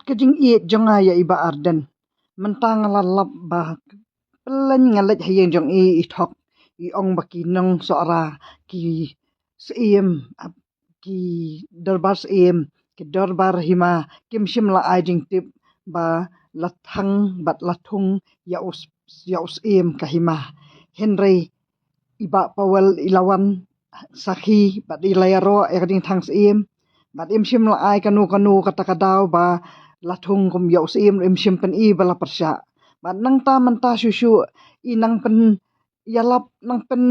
kajing iet jonga ya iba arden mentang lalap bah pelan ngalet hayeng jong i ithok i ong baki nong sora ki seem ki darbar seem ki darbar hima kim shim la ai jing tip ba lathang bat lathung ya us em kahima henry iba pawal ilawan sakhi bat ilayaro erding thang seem bat im shim la ai kanu kata kadau ba lathung kum ya us em im shim pen i bala persya bat nang ta menta susu inang pen yalap nang pen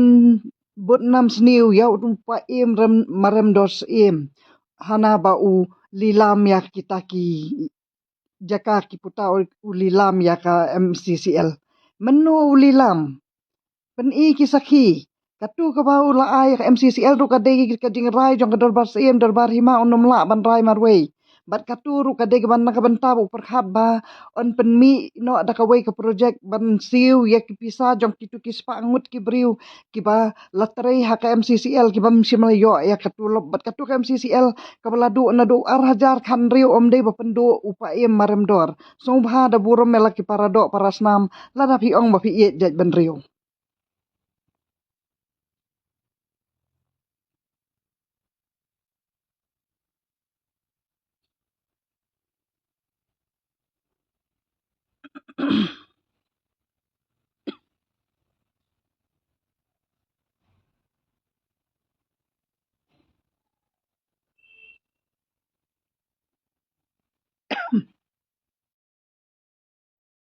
but nam sniu ya pa em rem marem dos em hana ba u lilam ya kita ki jaka ki puta u lilam ya ka MCCL menu u lilam pen i ki sakhi katu ka ba u la ai ka MCCL ru ka de ka ding rai jong ka darbar em darbar hima onom la ban rai marwei bat katu ru ka de ban ka ban tabu perkhat ba on pen mi no ada ka wei ka project ban siu ya ki pisa jong ki tu ki spa ngut ki briu ki ba latrei ha ka MCCL ki bam simal yo ya katu lob bat katu ka MCCL ka baladu na do ar hajar khan riu om de ba pendo upa em marem dor so bha da burom mela ki parado parasnam la da pi ong ba pi ye jaj ban riu